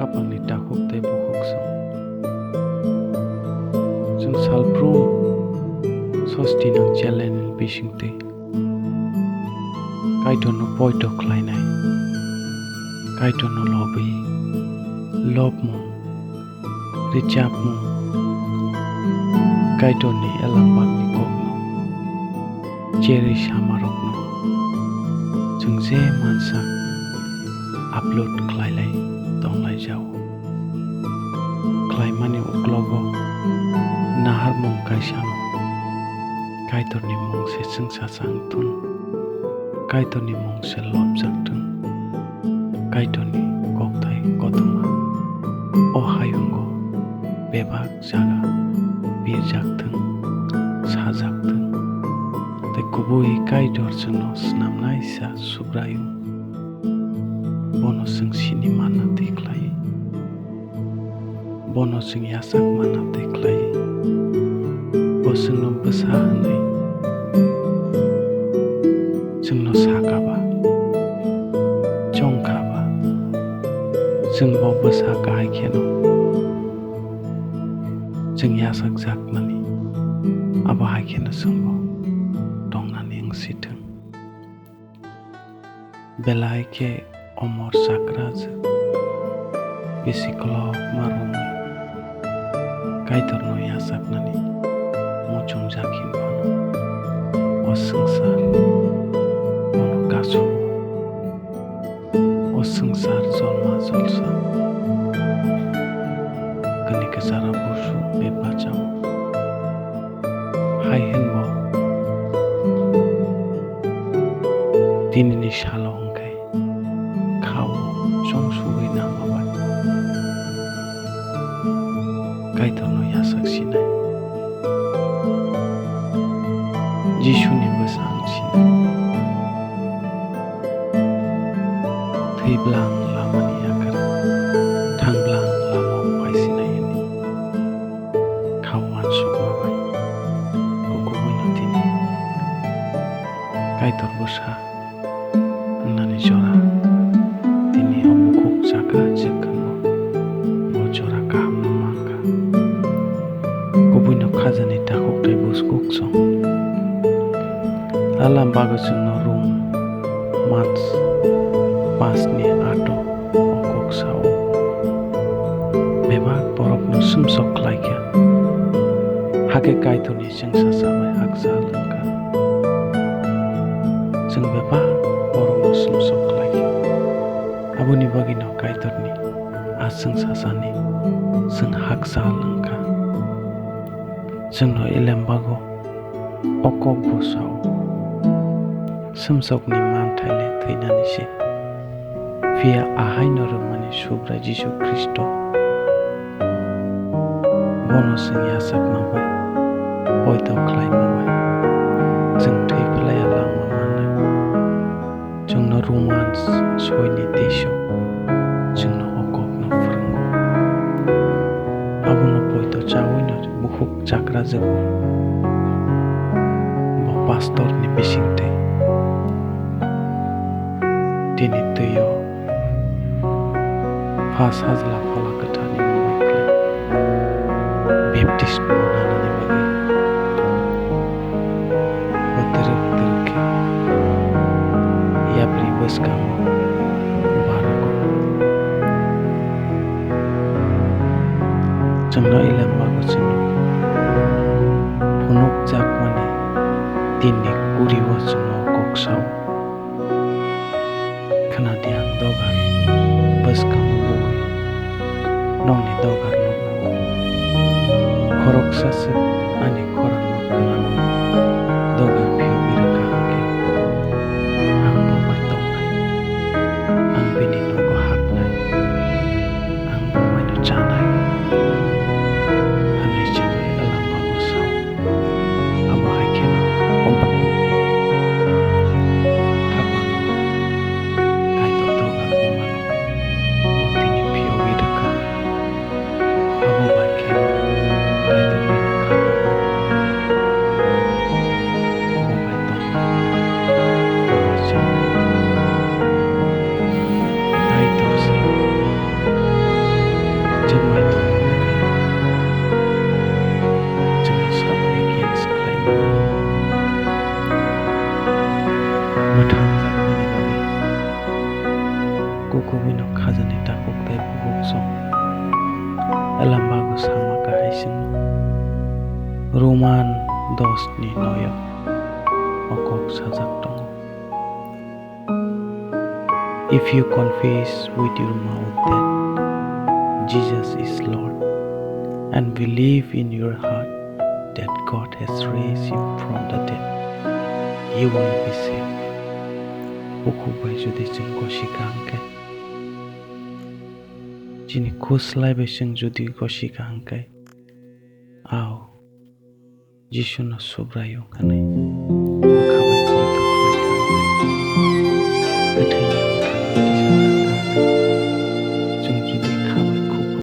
khapangni dakhuk tei bukhuk song. जों सालफ्रोम सस्ति नang challenge bisingtwi kaitono poito khlainai kaitono lobwi lobmo richapmo kaitoni elangbakni kokno cheri samarokno जों जे mansa upload khlailai tonglai jau khlaimani uklogo nahar mong kaisano kaitorni mong se sengsasang tun kaitorni mong se lobjak tun kaitorni koktai kotoma o hayungo bebak jaga birjak tun sajak tun te kubui kaitor jono snamnai sa subrayu bono sing sini mana tiklai bono sing yasak mana tiklai जोंनो बोसा होनाय जोंनो सागाबा जंखाबा जों बाव बोसा गाहाय खेनो जों यासाक जागनानै आबाहाय खेनो जोंबाव दंनानै ओंसिथों बेलायखे omor chakrajwk bisiklok marungi kaitorno yasaknani muchung jakin bono o sengsar bono gasu o sengsar jolma jolsa kini kesara busu bebacau hai henbo dinini shalo hongkai khao chong suwi namabai kaitorno yasak sinai Jisu ni besang sini Thiblang lama ni akar Thanglang lama upai sinai ini Kawan sukma bai Kukubunya tini Kaitor besa Nani jora Tini obukuk chakrajwk kanbo Bojora kaham namangka Kubunya khazani dakhuk tai buskuk song alam bagus no room mats pasni ato okok sao bebak borok no sumsok laikya hake kaitoni sengsa samai aksa lengka seng bebak borok no sumsok laikya abuni bagino kaitorni aseng sasani seng haksa lengka seng no ilembago okok busau Samsok ni manthale thainani se Fia ahai norumani subra Jisu Kristo Bono sing yasak mabai poito khlai mabai Jeng thai phlai alang mamana Jeng no romans soini desho Jeng no okok no frungo Abono poito chawi no bukhuk chakrajwk Bo pastor ni bisingte Dini tuyo Fas hazla phala katani mawakle Baptist monana ni bagi Bateruk terke Yabri baskamo Barako Jengno ilam bago jengno Punuk jakmani Dini kuriwa jengno koksau Kanadiang dogar bus kamu buhi nong ni dogar no korok sase ani koran no kanang dogar pio biraka ke ang bomai tongai ang bini no go haknai ang bomai no chanai hanai chene alam bago sao abahai kena omor Kaitor Kukubino khajani tapok tai bubuk song. Elambago sama kahai singno. Roman 10 ni noyo. Okok sajak tongo. If you confess with your mouth that Jesus is Lord and believe in your heart that God has raised him from the dead, you will be saved. Ukubai judi jeng koshika angkai. Jini kuslai beseng judi koshika angkai. Au, Jisu na sobrayo kanai.